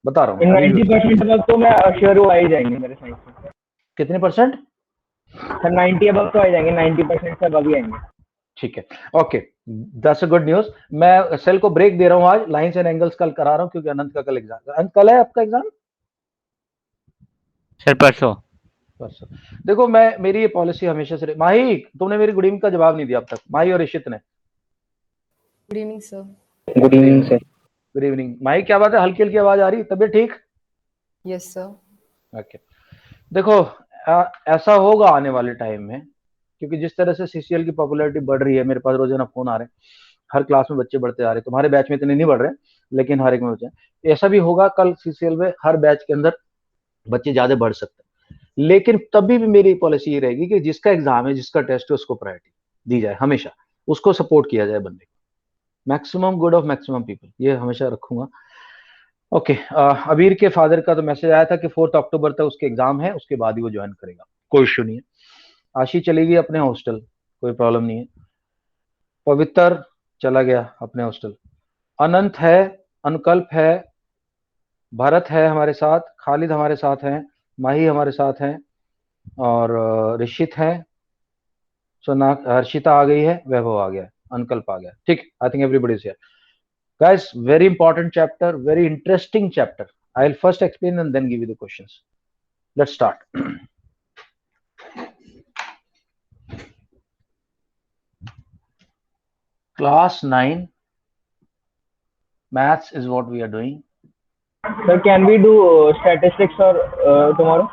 बता रहा हूँ इन अभी। 90% तक तो मैं श्योर हूँ आ ही जाएंगे मेरे साइड से। कितने परसेंट? सर 90 अब तो आ जाएंगे, 90% से अब ही आएंगे। ठीक है, okay, that's a good news. मैं सेल को ब्रेक दे रहा हूँ आज, लाइंस एंड एंगल्स कल करा रहा हूँ क्योंकि अनंत का कल एग्जाम। अनंत कल है आपका एग्जाम? सर परसों। परसों। देखो मैं, मेरी ये पॉलिसी हमेशा से, माही तुमने मेरी गुड इवनिंग का जवाब नहीं दिया अब तक, माही और ऋषित ने। Good evening sir. Good evening sir. Good evening. Mahi क्या बात है, हल्की हल्की आवाज आ रही, तबीयत ठीक? Yes sir. ओके, देखो ऐसा होगा आने वाले टाइम में, क्योंकि जिस तरह से सीसीएल की पॉपुलैरिटी बढ़ रही है, मेरे पास रोजाना फोन आ रहे हैं, हर क्लास में बच्चे बढ़ते आ रहे हैं। तुम्हारे बैच में इतने नहीं बढ़ रहे लेकिन हर एक में बच्चे। ऐसा भी होगा कल सीसीएल में हर बैच के अंदर बच्चे ज्यादा बढ़ सकते हैं, लेकिन तभी भी मेरी पॉलिसी ये रहेगी कि जिसका एग्जाम है, जिसका टेस्ट है, उसको प्रायोरिटी दी जाए, हमेशा उसको सपोर्ट किया जाए बंदे को। Maximum good of maximum people, ये हमेशा रखूंगा। ओके, अबीर के फादर का तो मैसेज आया था कि 4 अक्टूबर तक उसके एग्जाम है, उसके बाद ही वो ज्वाइन करेगा, कोई इश्यू नहीं है। आशी चलेगी अपने हॉस्टल, कोई प्रॉब्लम नहीं है। पवित्र चला गया अपने हॉस्टल। अनंत है, अनुकल्प है, भरत है हमारे साथ, खालिद हमारे साथ हैं, माही हमारे साथ हैं, और ऋषित है, सोना, हर्षिता आ गई है, वैभव आ गया, अनुकल्प आ गया। ठीक, I think everybody is here. Guys, very important chapter, very interesting chapter. I'll first explain and then give you the questions. Let's start. Class 9 maths is what we are doing. Sir, can we do statistics or tomorrow?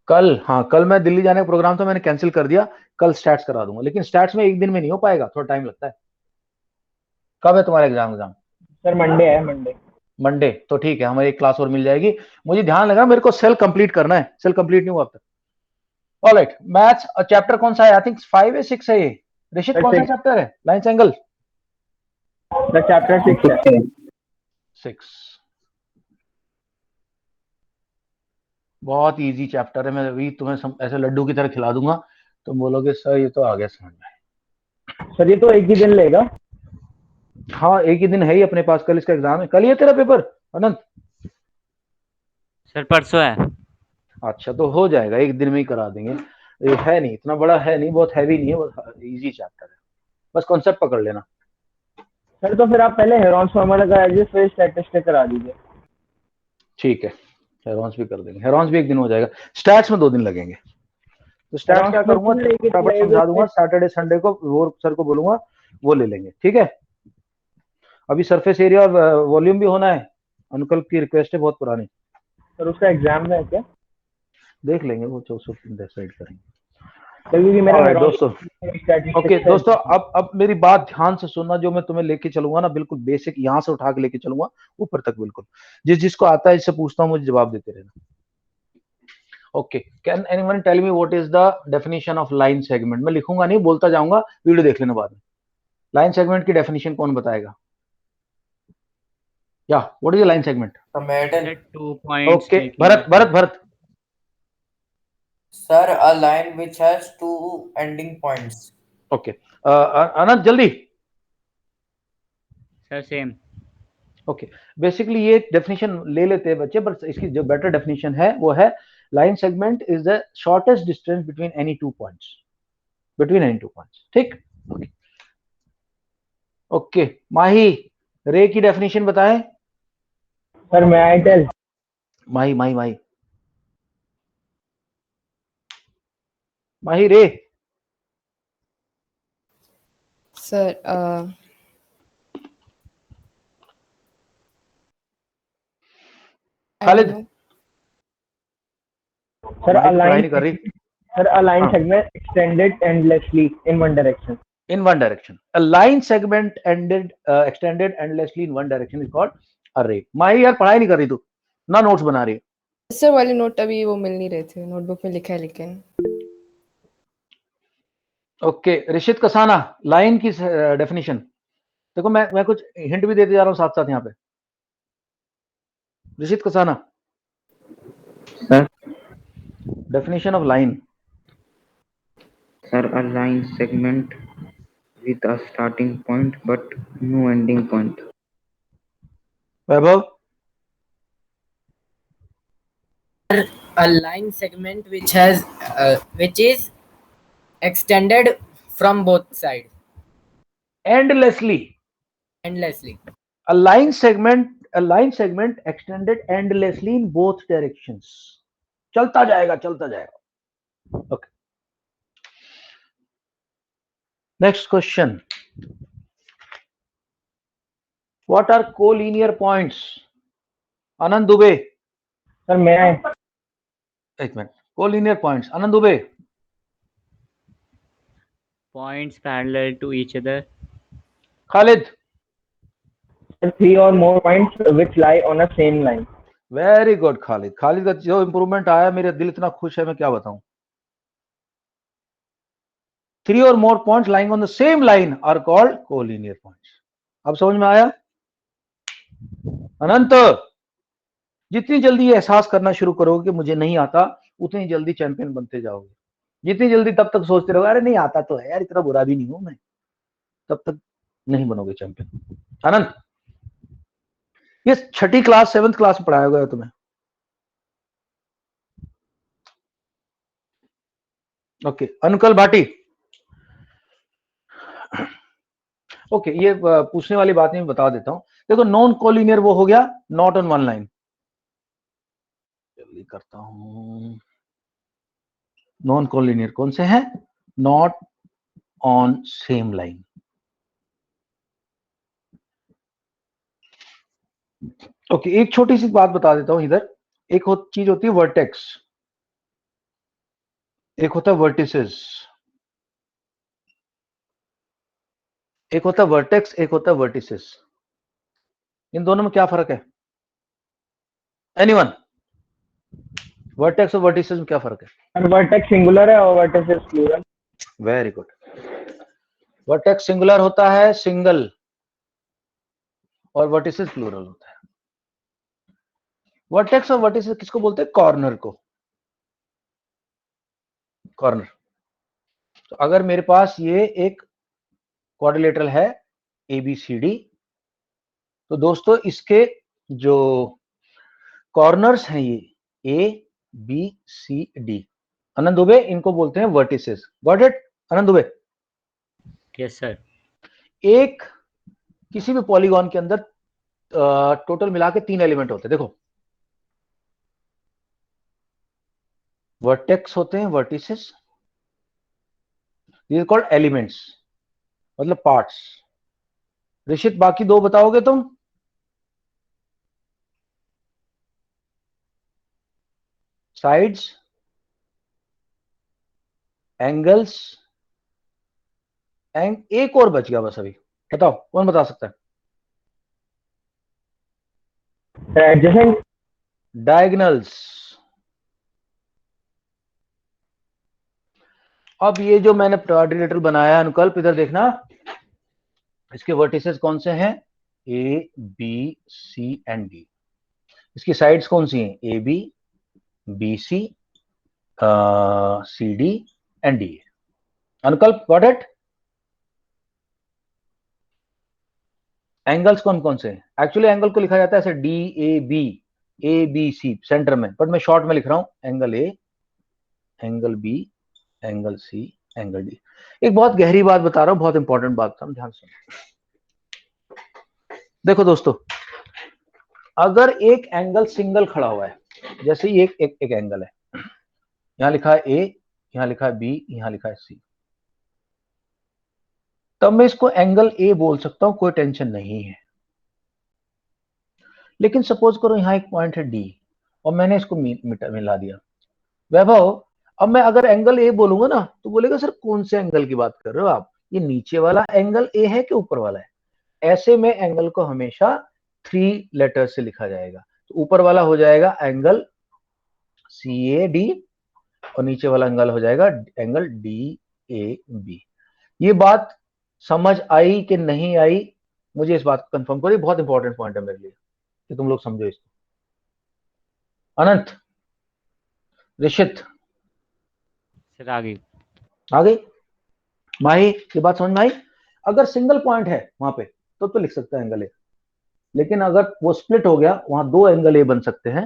कल, हाँ कल मैं दिल्ली जाने का programme था, मैंने cancel कर दिया। कल स्टैट्स करा दूंगा, लेकिन स्टैट्स में एक दिन में नहीं हो पाएगा, थोड़ा टाइम लगता है। कब है तुम्हारा एग्जाम? सर मंडे है, मंडे। मंडे तो ठीक है, हमें एक क्लास और मिल जाएगी। मुझे ध्यान लगा, मेरे को सेल कंप्लीट करना है, सेल कंप्लीट नहीं हुआ अब तक। ऑलराइट, मैथ्स चैप्टर कौन सा है? आई थिंक 5 है 6 है ये। ऋषित कौन सा चैप्टर है? Lines angle. चैप्टर 6 है। 6 बहुत इजी चैप्टर है। मैं अभी तुम्हें ऐसे लड्डू की तरह खिला दूंगा, तुम बोलोगे सर ये तो आ गया समझ में। सर ये तो एक ही दिन लेगा। हाँ एक ही दिन है ही अपने पास, कल इसका एग्जाम है। कल ही है तेरा पेपर अनंत? सर परसों है। अच्छा तो हो जाएगा, एक दिन में ही करा देंगे। ये है नहीं, इतना बड़ा है नहीं, बहुत हैवी नहीं है, बहुत इजी चैप्टर है, बस कॉन्सेप्ट पकड़ लेना। सर तो फिर आप पहले हेरॉन्स फॉर्मूला करा दीजिए, फिर स्टैटिस्टिक्स करा दीजिए। ठीक है, हेरॉन्स भी कर देंगे, हेरॉन्स भी एक दिन हो जाएगा। स्टैट्स में 2 दिन लगेंगे। तो स्टैट्स क्या करूंगा, फटाफट समझा दूंगा, सैटरडे संडे को वो सर को बोलूंगा, वो ले लेंगे। ठीक है, अभी सरफेस एरिया और वॉल्यूम भी होना है। अनुकल्प की रिक्वेस्ट है बहुत पुरानी। सर उसका एग्जाम है क्या? देख लेंगे वो, जो डिसाइड करेंगे। दोस्तों ओके दोस्तों, अब मेरी बात ध्यान से सुनना। जो मैं तुम्हें लेके चलूंगा ना, बिल्कुल बेसिक, यहाँ से उठा के लेके चलूंगा ऊपर तक, बिल्कुल जिसको आता है, इससे पूछता हूँ, मुझे जवाब देते रहना। Okay, can anyone tell me what is the definition of line segment? मैं लिखूंगा नहीं, बोलता जाऊंगा, वीडियो देख लेना बाद में। लाइन सेगमेंट की डेफिनेशन कौन बताएगा? या what is the line segment? Two points. Okay, Bharat. Sir, a line which has two ending points. Okay, Anant जल्दी। Sir same. ओके, बेसिकली ये डेफिनेशन ले लेते हैं बच्चे, पर इसकी जो बेटर डेफिनेशन है वो है, line segment is the shortest distance between any two points, ठीक। ओके, माही रे की डेफिनेशन बताएं। सर मैं आई टेल। माही रे। सर खालिद। सर पढ़ाई नहीं कर रही। Sir, a line segment extended endlessly in one direction. In one direction, a line segment extended endlessly in one direction is called a ray. माही यार पढ़ाई नहीं कर रही तू, ना नोट्स बना रही है। सर वाले नोट अभी वो मिल नहीं रहे थे, नोटबुक में लिखा है लेकिन। ओके, ऋषित कसाना, लाइन की डेफिनेशन देखो, मैं कुछ हिंट भी देते जा रहा हूँ साथ साथ यहाँ पे। Rishit Kasana, sir definition of line. Sir, a line segment with a starting point but no ending point. Vaibhav. A line segment which is extended from both sides endlessly. endlessly. A line segment extended endlessly in both directions. चलता जाएगा. Okay. Next question. What are collinear points? Anand Dubey. Sir मेरा एक minute. Collinear points. Anand Dubey. Points parallel to each other. Khalid. 3 or more points which lie on a same line. Very good Khalid. Khalid का जो improvement आया मेरा दिल इतना खुश है, मैं क्या बताऊं. 3 or more points lying on the same line are called collinear points. अब समझ में आया. अनंत, जितनी जल्दी ये एहसास करना शुरू करोगे कि मुझे नहीं आता, उतनी जल्दी चैंपियन बनते जाओगे. जितनी जल्दी तब तक सोचते रहोगे अरे नहीं आता तो है यार, इतना बुरा भी नहीं हूं मैं, तब तक नहीं बनोगे चैंपियन. अनंत, ये 6ठी क्लास 7th क्लास में पढ़ाया गया तुम्हें. ओके. अनुकल भाटी. ओके, ये पूछने वाली बात नहीं, बता देता हूं. देखो, नॉन कोलिनियर वो हो गया नॉट ऑन वन लाइन. जल्दी करता हूं. नॉन कोलिनियर कौन से हैं? Not on same line. Okay, एक छोटी सी बात बता देता हूं इधर. एक चीज होती है वर्टेक्स, एक होता है वर्टिसेस. एक होता है वर्टेक्स, एक होता है वर्टिसेस. इन दोनों में क्या फर्क है? एनीवन? वर्टेक्स और वर्टिसेस में क्या फर्क है? और वर्टेक्स सिंगुलर है और vertices plural. Very good. Vertex singular होता है, सिंगल, और वर्टिसेस प्लूरल होता है. वर्टेक्स और वर्टिसेस किसको बोलते हैं? कॉर्नर को. कॉर्नर. तो अगर मेरे पास ये एक क्वाड्रिलेटरल है ABCD, तो दोस्तों इसके जो कॉर्नर्स हैं ये ABCD, आनंद दुबे, इनको बोलते हैं vertices. Got it Anand Dubey? Yes sir. एक किसी भी पॉलीगॉन के अंदर टोटल मिला के 3 एलिमेंट होते हैं. देखो, वर्टेक्स होते हैं, vertices, these are called elements, मतलब पार्ट्स. ऋषित, बाकी 2 बताओगे तुम? साइड्स, एंगल्स, एक और बच गया बस अभी. बताओ, कौन बता सकता है? एडजेसेंट. डायगनल्स. अब ये जो मैंने क्वाड्रिलेटरल बनाया अनुकल्प, इधर देखना, इसके वर्टिसेस कौन से हैं? A, B, C and D. इसकी साइड्स कौन सी हैं? AB, BC, CD and D. Anukalp, got it? Angles कौन कौन से हैं? एक्चुअली एंगल को लिखा जाता है ऐसे DAB, ABC सेंटर में, बट मैं शॉर्ट में लिख रहा हूं. Angle A, angle B, angle C, angle D. एक बहुत गहरी बात बता रहा हूं, बहुत इंपॉर्टेंट बात था, ध्यान से. देखो दोस्तों, अगर एक एंगल सिंगल खड़ा हुआ है, जैसे ये एक एंगल है, यहां लिखा है A, यहां लिखा है B, यहां लिखा है C, तब मैं इसको एंगल A बोल सकता हूं, कोई टेंशन नहीं है. लेकिन सपोज करो यहां एक पॉइंट है D और मैंने इसको मीटर में ला दिया. वैभव, अब मैं अगर एंगल A बोलूंगा ना, तो बोलेगा सर कौन से एंगल की बात कर रहे हो आप, ये नीचे वाला एंगल A है कि ऊपर वाला है? ऐसे में एंगल को हमेशा 3 लेटर से लिखा जाएगा. तो ऊपर वाला हो जाएगा एंगल CAD और नीचे वाला एंगल हो जाएगा एंगल DAB. ये बात समझ आई कि नहीं आई? मुझे इस बात को कंफर्म करो, बहुत इंपॉर्टेंट पॉइंट है मेरे लिए कि तुम लोग समझो इसको. अनंत, ऋषित, सर आगे. आगे. माही, ये बात समझ में आई? अगर सिंगल पॉइंट है वहां पे तो लिख सकता है एंगल A, लेकिन अगर वो स्प्लिट हो गया, वहां 2 एंगल A बन सकते हैं.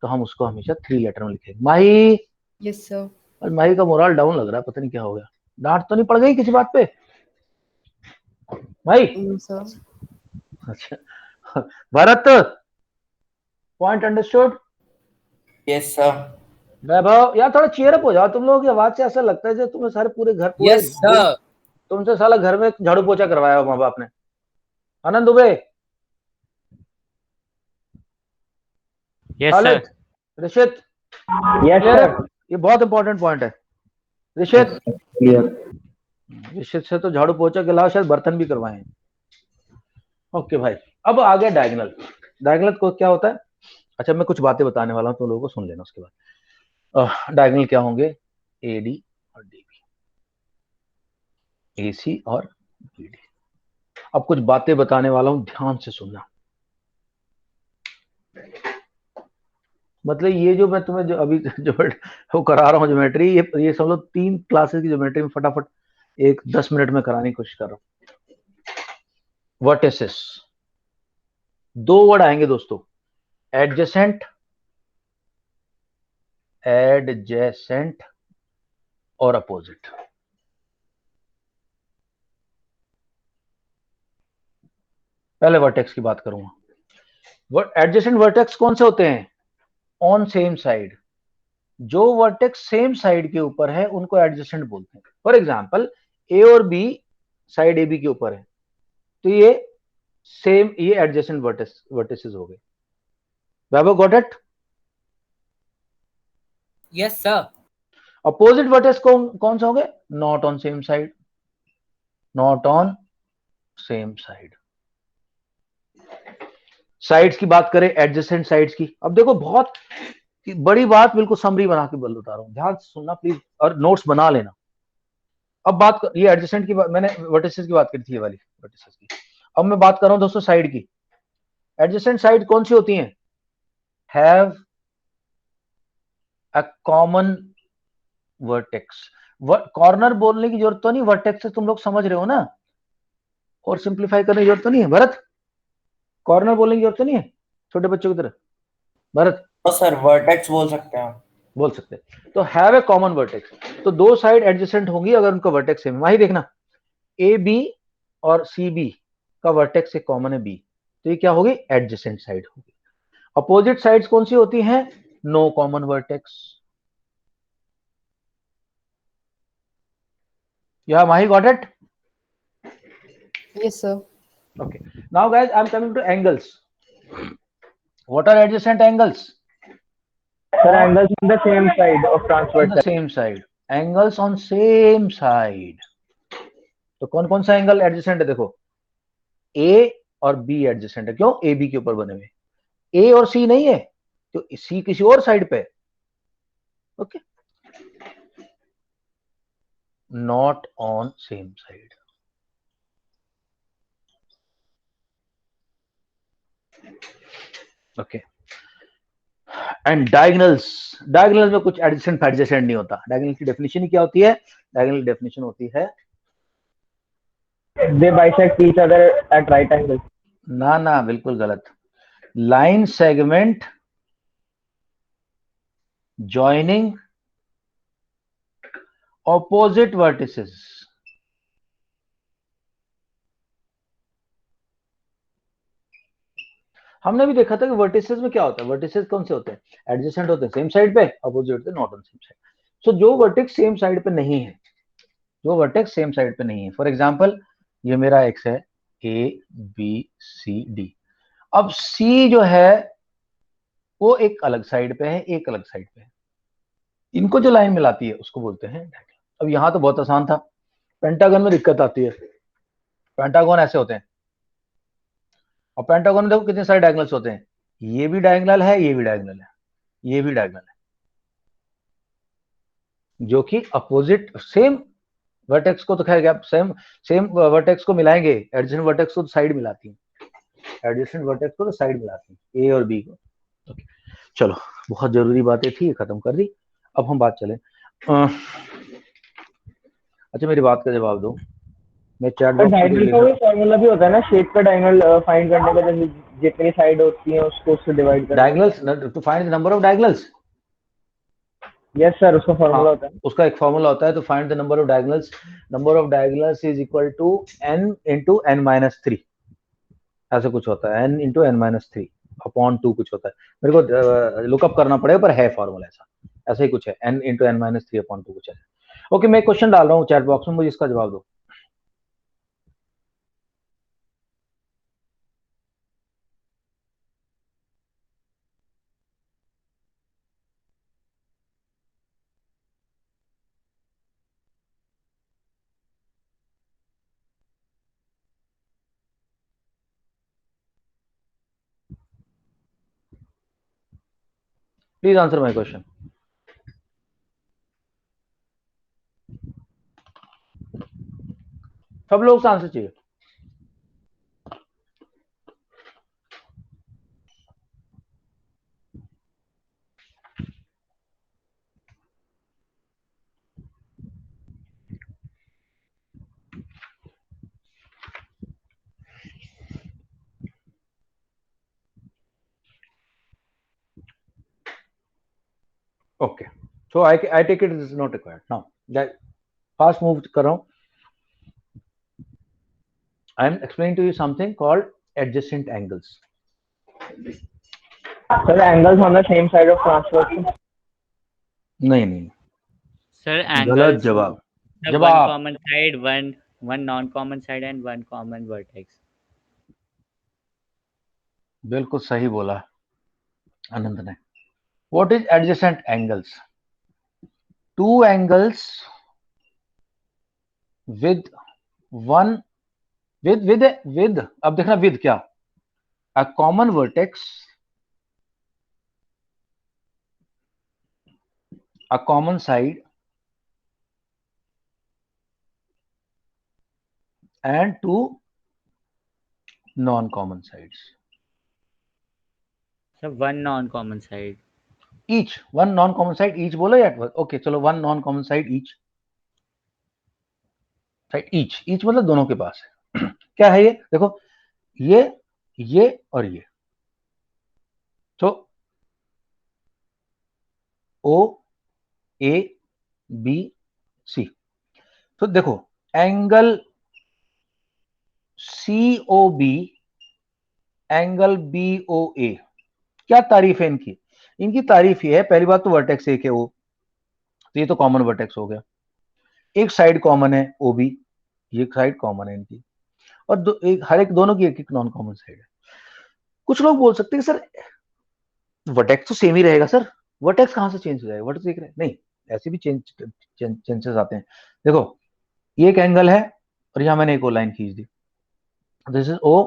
तो हम उसको हमेशा 3 लेटर में लिखेंगे। माही, यस सर। और माही का मोरल डाउन लग रहा है, पता नहीं क्या हो गया। डांट तो नहीं पड़ गई किसी बात पे माही? सर। अच्छा Bharat, point understood? Yes, sir. वैभव, यार थोड़ा चीयर अप हो जाओ, तुम लोगों की आवाज से ऐसा लगता है जैसे तुम्हें सारे पूरे घर पूरे Yes, sir. तुमसे साला घर में झाड़ू पोछा करवाया हो माँ बाप ने। Anand Dubey, Yes, Khalid, sir. Rishit, yes clear है? सर। ये बहुत इंपॉर्टेंट पॉइंट है। ऋषित, Clear. ऋषित से तो झाड़ू पोछा के अलावा शायद बर्तन भी करवाए। ओके भाई, अब आ गया डायगोनल। डायगोनल को क्या होता है? अच्छा, मैं कुछ बातें बताने वाला हूँ, तो लोगों को सुन लेना उसके बाद। डायगोनल क्या होंगे? ए डी और डी बी, ए सी और बी डी। अब कुछ बातें बताने वाला हूं, ध्यान से सुनना। मतलब ये जो मैं तुम्हें जो अभी जो वो करा रहा हूँ ज्योमेट्री, ये समझ लो 3 क्लासेस की ज्योमेट्री में फटाफट 10 मिनट में कराने की कोशिश कर रहा हूँ। वर्टिसेस, 2 वर्ड आएंगे दोस्तों, एडजेसेंट, एडजेसेंट और अपोजिट। पहले वर्टेक्स की बात करूंगा। एडजेसेंट वर्टेक्स कौन से होते हैं? On same side. जो वर्टेक्स सेम साइड के ऊपर है उनको एडजेसेंट बोलते हैं। फॉर एग्जांपल, ए और बी साइड ए बी के ऊपर है, तो ये सेम, ये एडजेसेंट वर्टिसेस हो गए। Vaibhav got it? Yes, sir. Opposite vertex कौन सा हो गए? Not on same side, not on same side. Sides की बात करें, एडजेसेंट साइड्स की, अब देखो बहुत बड़ी बात, बिल्कुल समरी बना के बता रहा हूं, ध्यान से सुनना प्लीज, और नोट्स बना लेना। अब बात कर, ये एडजेसेंट की बात, मैंने वर्टिसेस की बात करी थी, ये वाली वर्टिसेस की। अब मैं बात कर रहा हूं दोस्तों साइड की। एडजेसेंट साइड कौन सी होती हैं? Have a common vertex. Corner बोलने की जरूरत तो नहीं, वर्टेक्स से तुम लोग समझ रहे हो ना, और सिंप्लीफाई करने की जरूरत तो नहीं है भरत? कॉर्नर बोलने की जरूरत तो नहीं है छोटे बच्चों की तरह भरत? तो सर वर्टेक्स बोल सकते हैं आप। बोल सकते हैं। तो हैव ए कॉमन वर्टेक्स, तो 2 साइड एडजेसेंट होंगी अगर उनका वर्टेक्स सेम है। वही देखना, ए बी और सी बी का वर्टेक्स एक कॉमन है बी, तो ये क्या होगी? एडजेसेंट साइड होगी। अपोजिट साइड्स कौन सी होती हैं? No common vertex. या Mahi got it? Yes sir. Okay. Now guys, I'm coming to angles. What are adjacent angles? Sir, angles on the same side of On transverse. the same side. Angles on same side. तो कौन कौन सा angle adjacent है? देखो, A और B adjacent है। क्यों? A B के ऊपर बने हुए। A और C नहीं है, तो C किसी और साइड पे। Okay, not on same side. Okay, and diagonals, diagonal में कुछ एडजेसेंट एडजेसेंट नहीं होता। डायगोनल की डेफिनेशन क्या होती है? डायगोनल की डेफिनेशन होती है, They bisect each other at right angles. ना ना, बिल्कुल गलत। Line segment joining opposite vertices. हमने भी देखा था कि वर्टिसेस में क्या होता है। वर्टिसेस कौन से होते हैं? एडजेसेंट होते हैं सेम साइड पे, अपोजिट होते हैं नॉट ऑन सेम साइड। सो जो वर्टेक्स सेम साइड पे नहीं है, जो वर्टेक्स सेम साइड पे नहीं है, फॉर एग्जांपल ये मेरा एक्स है, ए बी सी डी। अब सी जो है वो एक अलग साइड पे है, एक अलग साइड पे है, इनको जो लाइन मिलाती है उसको बोलते हैं डायगोनल। अब यहां तो बहुत आसान था, पेंटागन में दिक्कत आती है। पेंटागन ऐसे होते हैं, और पेंटागन में देखो कितने सारे डायगोनल्स होते हैं, ये भी डायगोनल है, ये भी डायगोनल है, ये भी डायगोनल है, जो कि अपोजिट सेम वर्टेक्स को, तो खैर क्या, सेम सेम वर्टेक्स को मिलाएंगे, एडजेसेंट वर्टेक्स को तो साइड मिलाती है, एडजेसेंट वर्टेक्स को तो साइड मिलाती है, ए और बी को। okay. चलो, बहुत जरूरी बातें थी, खत्म कर दी। अब हम बात चले, अच्छा मेरी बात का जवाब दो, मैं चैट तो बॉक्स में डायगोनल का भी फॉर्मूला भी होता है ना, शेप का डायगोनल फाइंड करने का, जैसे जितनी साइड होती है उसको उससे डिवाइड करना। Diagonals, to find the number of diagonals. Yes sir, उसका फॉर्मूला होता है। उसका एक फॉर्मूला होता है, तो find the number of diagonals. Number of diagonals is equal to n into n minus 3, ऐसा कुछ होता है, n into n minus 3 upon 2 कुछ होता है। मेरे को लुकअप करना पड़ेगा, पर है फॉर्मूला ऐसा ही कुछ है, n into n minus 3 upon 2 कुछ है। ओके, मैं एक क्वेश्चन डाल रहा हूँ चैट बॉक्स में, मुझे इसका जवाब दो। Please answer my question. सब लोग से आंसर चाहिए। Okay, so I take it is not required now. Fast move कर रहा हूं। I am explaining to you something called adjacent angles. Sir angles on the same side of transverse. नहीं, Sir, गलत angles जवाब। have one जवाब common side, one non-common side, and one common vertex. बिल्कुल सही बोला आनंद ने। What is adjacent angles? Two angles with one with अब देखना विद क्या, a common vertex, a common side and two non common sides. So one non-common side. Each, one non common side each बोला या okay चलो, one non common side each, side each, each मतलब दोनों के पास है। क्या है ये? देखो, ये और ये, तो ओ ए बी सी। तो देखो angle C O B, angle B O A, क्या तारीफ है इनकी? इनकी तारीफ ये है, पहली बात तो वर्टेक्स एक है वो, तो ये तो कॉमन वर्टेक्स हो गया। एक साइड कॉमन है ओ बी, ये साइड कॉमन है इनकी, और हर एक दोनों की एक एक नॉन कॉमन साइड है। कुछ लोग बोल सकते हैं सर वर्टेक्स तो सेम ही रहेगा सर, वर्टेक्स कहां से चेंज हो जाएगा, वर्टेक्स एक रहे नहीं, ऐसे भी चेंजेस आते हैं। देखो ये एक एंगल है और यहां मैंने एक और लाइन खींच दी, this is O,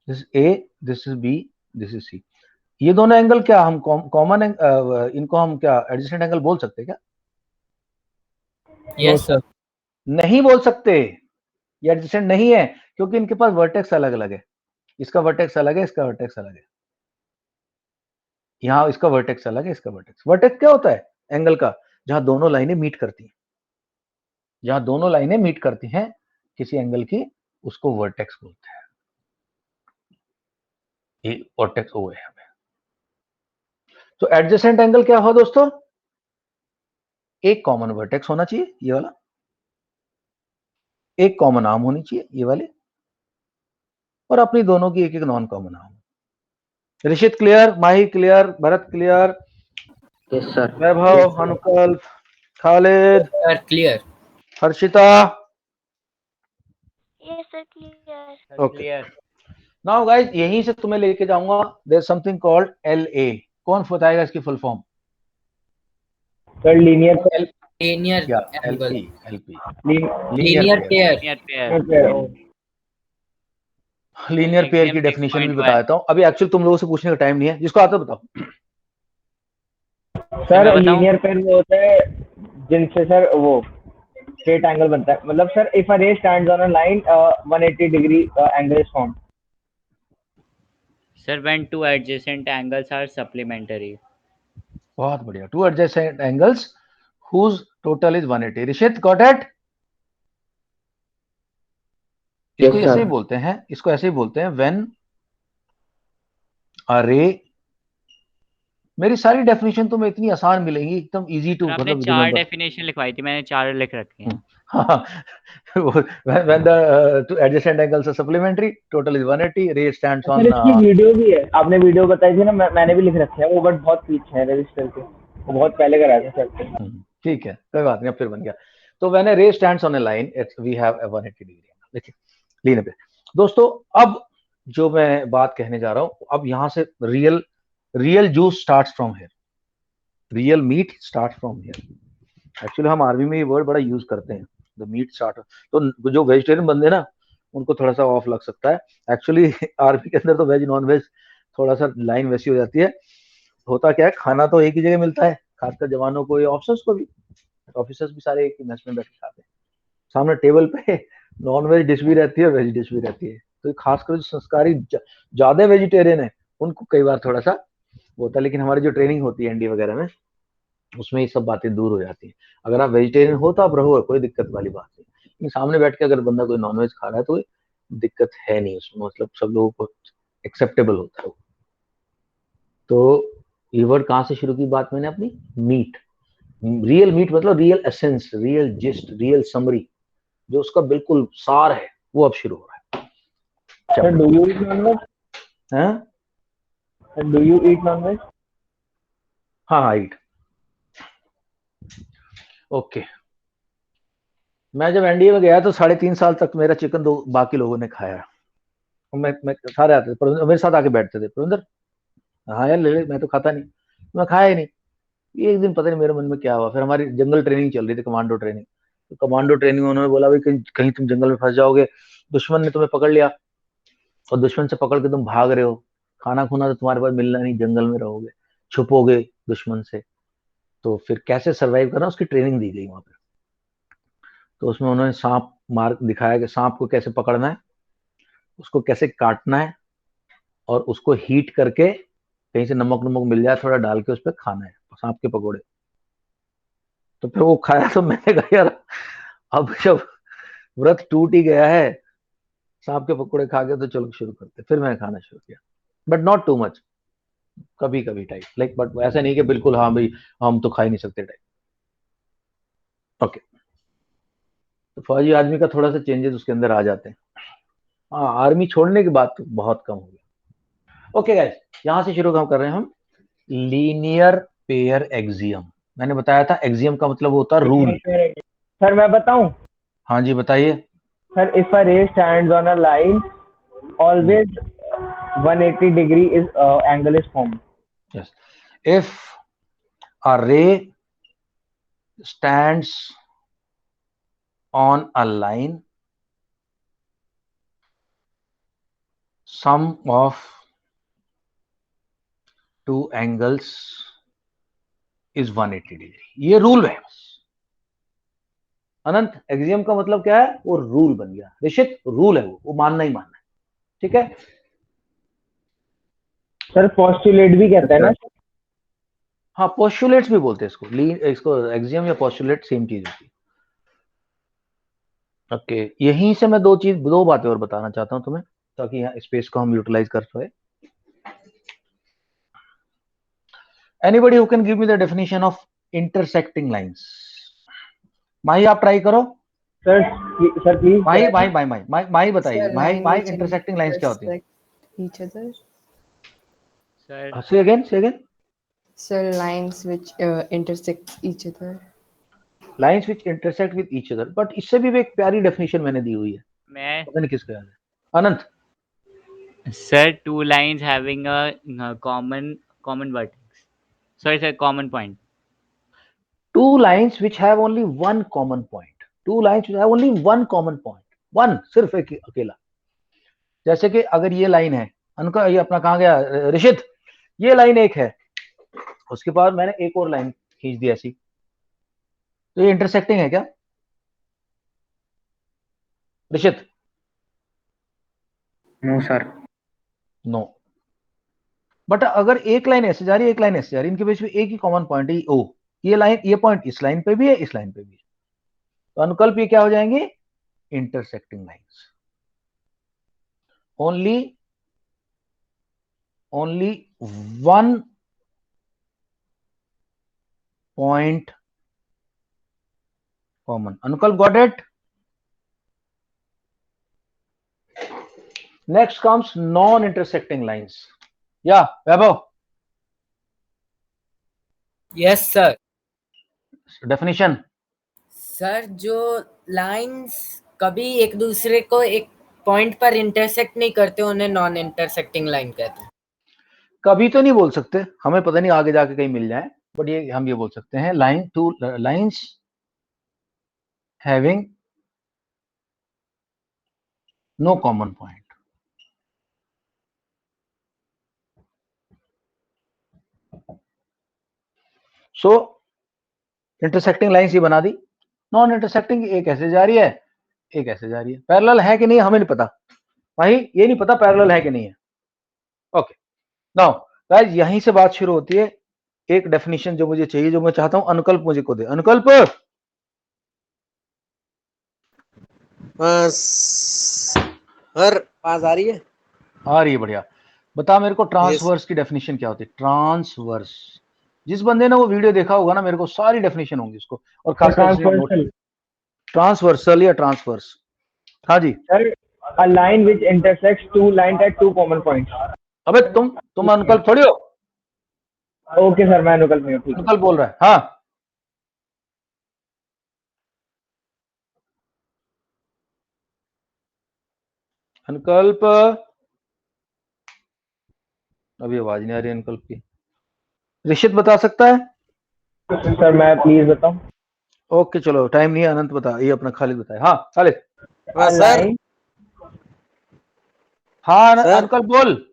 this is A, this is B, this is C. ये दोनों एंगल क्या हम कॉमन इनको हम क्या एडजेसेंट एंगल बोल सकते हैं क्या? Yes, sir. नहीं बोल सकते, ये एडजेसेंट नहीं है, क्योंकि इनके पास वर्टेक्स अलग अलग है। इसका वर्टेक्स अलग है, इसका वर्टेक्स अलग है, यहाँ इसका वर्टेक्स अलग है, इसका वर्टेक्स क्या होता है एंगल का? जहां दोनों लाइनें मीट करती हैं, जहां दोनों लाइनें मीट करती हैं किसी एंगल की, उसको वर्टेक्स बोलते हैं। ये वर्टेक्स ओ है हमें। तो एडजेसेंट एंगल क्या हुआ दोस्तों? एक कॉमन वर्टेक्स होना चाहिए ये वाला, एक कॉमन आर्म होनी चाहिए ये वाले, और अपनी दोनों की एक एक non common arm. Rishit clear, Mahi clear, Bharat clear, Yes, sir. Vaibhav, Anukalp, Khalid, Sir, clear. Harshita. Yes, sir, clear. Sir, Okay. clear. Now guys, यहीं से तुम्हें लेके जाऊंगा, there is something called L A. कौन बताएगा इसकी full form? Sir linear Linear या angle. LP Linear pair. Linear pair. Linear pair की डेफिनेशन भी बता देता हूं। अभी एक्चुअली तुम लोगों से पूछने का टाइम नहीं है, जिसको आता है बताओ। सर मैं बताऊं? लीनियर पेयर वो होता है जिनसे सर वो स्ट्रेट एंगल बनता है। मतलब सर इफ अ रे stands on a line 180 degree angle is formed. Sir, when two adjacent angles are supplementary. बहुत बढ़िया, two adjacent angles whose total is 180। Rishit got it? इसको Yes, ऐसे ही sir. बोलते हैं, इसको ऐसे ही बोलते हैं, व्हेन अरे मेरी सारी डेफिनेशन तुम्हें इतनी आसान मिलेंगी, एकदम इजी टू, सर आपने मतलब 4 रिमेम्बर। डेफिनेशन लिखवाई थी, मैंने 4 लिख रखी हैं। हाँ, when the two adjacent angles are supplementary, total is 180, ray stands sir on इसकी वीडियो भी है, आपने वीडियो बताई थी ना, मैंने भी लिख रखे हैं वो, बट बहुत पीछे है रजिस्टर के, वो बहुत पहले कराया था सर। ठीक है, कोई बात नहीं, अब फिर बन गया। तो when a ray stands on a line, we have a 180 degree angle। देखिए लीन पे दोस्तों, अब जो मैं बात कहने जा रहा हूं, अब यहां से real juice starts from here, real meat starts from here. Actually हम आर्मी में ये वर्ड बड़ा यूज करते हैं, द मीट स्टार्ट। तो जो वेजिटेरियन बंदे ना, उनको थोड़ा सा ऑफ लग सकता है। एक्चुअली आर्मी के अंदर तो वेज नॉन वेज थोड़ा सा लाइन वैसी हो जाती है। होता क्या है, खाना तो एक ही जगह मिलता है, खासकर जवानों को या ऑफिसर्स को भी, ऑफिसर्स भी सारे एक ही मेस में बैठ के खाते हैं। सामने टेबल पे नॉन वेज डिश भी रहती है, वेज डिश भी रहती है। तो खासकर जो संस्कारी ज्यादा वेजिटेरियन है, उनको कई बार थोड़ा सा होता है। लेकिन हमारी जो ट्रेनिंग होती है एनडी वगैरह में, उसमें ये सब बातें दूर हो जाती हैं। अगर आप वेजिटेरियन हो तो आप रहो, कोई दिक्कत वाली बात नहीं। लेकिन सामने बैठ के अगर बंदा कोई नॉनवेज खा रहा है तो दिक्कत है नहीं उसमें, मतलब सब लोगों को एक्सेप्टेबल होता है। तो ये वर्ड कहाँ से शुरू की बात मैंने अपनी, मीट। रियल मीट मतलब real essence, real gist, real summary, जो उसका बिल्कुल सार है, वो अब शुरू हो रहा है। Sir do you eat nonveg? हाँ sir do you eat nonveg? हाँ हाँ, ईट। ओके, मैं जब एनडीए में गया तो 3.5 साल तक मेरा चिकन दो बाकी लोगों ने खाया। मैं सारे आते थे, मेरे साथ आके बैठते थे, प्रविंदर हाँ यार ले ले, मैं तो खाता नहीं, मैं खाया ही नहीं। एक दिन पता नहीं मेरे मन में क्या हुआ, फिर हमारी जंगल ट्रेनिंग चल रही थी, कमांडो ट्रेनिंग। तो कमांडो ट्रेनिंग में उन्होंने बोला भाई कहीं तुम जंगल में फंस जाओगे, दुश्मन ने तुम्हें पकड़ लिया और दुश्मन से पकड़ के तुम भाग रहे हो, खाना खुना तो तुम्हारे पास मिलना नहीं, जंगल में रहोगे, छुपोगे दुश्मन से, तो फिर कैसे सरवाइव करना, उसकी ट्रेनिंग दी गई वहां पे। तो उसमें उन्होंने सांप मार दिखाया कि सांप को कैसे पकड़ना है, उसको कैसे काटना है, और उसको हीट करके कहीं से नमक नमक मिल जाए थोड़ा डाल के उस पर खाना है, सांप के पकौड़े। तो फिर वो खाया तो मैंने कहा यार, अब जब व्रत टूट ही गया है, सांप के पकौड़े खा के तो चलो शुरू करते। फिर मैंने खाना शुरू किया, बट नॉट टू मच, कभी कभी टाइप लाइक, बट ऐसा नहीं कि बिल्कुल हाँ भाई हम तो खा ही नहीं सकते टाइप। ओके, तो फौजी आदमी का थोड़ा सा चेंजेस उसके अंदर आ जाते हैं। हाँ, आर्मी छोड़ने के बाद तो बहुत कम हो गया। ओके गाइस, यहां से शुरू हम कर रहे हैं हम लीनियर पेयर एक्सियम। मैंने बताया था एक्सियम का मतलब होता है रूल। सर मैं बताऊं? हाँ जी बताइए। सर इफ अ रे stands on a line, always 180 degree is angle is formed. Yes, if a ray stands on a line, sum of two angles is 180 degree. ये रूल है बस। अनंत, एक्सियम का मतलब क्या है, वो रूल बन गया। ऋषित, रूल है वो मानना ही मानना है, ठीक है। सर पोस्टुलेट भी कहते हैं ना? हाँ, पोस्टुलेट्स भी बोलते हैं इसको, इसको एक्सियम या पोस्टुलेट सेम चीज होती है। ओके, यहीं से मैं दो बातें और बताना चाहता हूं तुम्हें, ताकि यहाँ स्पेस को हम यूटिलाइज कर सके। Anybody who can give me the definition of intersecting lines? Mahi आप ट्राई करो। Sir sir please. माही बताइए, Sir, माही इंटरसेक्टिंग लाइंस क्या होती है? intersect each other. सर से again. Sir, lines which intersect each other. Lines which intersect with each other, but इससे भी एक प्यारी डेफिनेशन मैंने दी हुई है, मैं पता नहीं किसको याद है। अनंत, sir 2 lines having a common vertex, sorry sir, common point. two lines which have only one common point, two lines which have only one common point, one, सिर्फ एक अकेला। जैसे कि अगर ये लाइन है, उनका ये अपना कहाँ गया ऋषित, ये लाइन एक है, उसके बाद मैंने एक और लाइन खींच दी ऐसी, तो ये इंटरसेक्टिंग है क्या Rishit? No sir. No. But अगर एक लाइन ऐसे जा रही है, एक लाइन ऐसे जा रही है, इनके बीच में एक ही कॉमन पॉइंट है, ओ, ये लाइन, ये पॉइंट इस लाइन पे भी है, इस लाइन पे भी है, तो अनुकल्प ये क्या हो जाएंगे, intersecting lines. only one point common. Anukalp, got it? Next comes non-intersecting lines. Yeah, Vaibhav, yes sir. definition. Sir जो लाइंस कभी एक दूसरे को एक पॉइंट पर इंटरसेक्ट नहीं करते उन्हें नॉन इंटरसेक्टिंग लाइन कहते हैं। कभी तो नहीं बोल सकते, हमें पता नहीं आगे जाके कहीं मिल जाए, बट ये हम ये बोल सकते हैं line two lines having no common point. So intersecting lines ये बना दी, नॉन इंटरसेक्टिंग एक ऐसे जा रही है, एक ऐसे जा रही है। पैरेलल है कि नहीं हमें नहीं पता भाई, ये नहीं पता पैरेलल है कि नहीं है। ओके, नाउ गाइस यहीं से बात शुरू होती है। एक डेफिनेशन जो मुझे चाहिए, जो मैं चाहता हूं अनुकल्प मुझे को दे। अनुकल्प, सर पास आ रही है? आ रही है, बढ़िया। बता मेरे को ट्रांसवर्स की डेफिनेशन क्या होती है? ट्रांसवर्स, जिस बंदे ने वो वीडियो देखा होगा ना, मेरे को सारी डेफिनेशन होंगी उसको, और खासकर ट्रांसवर्सल या ट्रांसवर्स। हाँ जी sir, a line which intersects two lines at two common points. अबे तुम अनुकल्प थोड़ी हो, ओके सर, मैं अनुकल्प नहीं हूँ, ठीक है। अनुकल्प बोल रहा है। हाँ अनुकल्प, अभी आवाज नहीं आ रही अनुकल्प की। ऋषित बता सकता है? सर मैं प्लीज बताऊं। ओके चलो, टाइम नहीं है, अनंत बता, ये अपना खालिद बताए। हाँ खालिद। सर। हाँ सर? अनुकल्प बोल।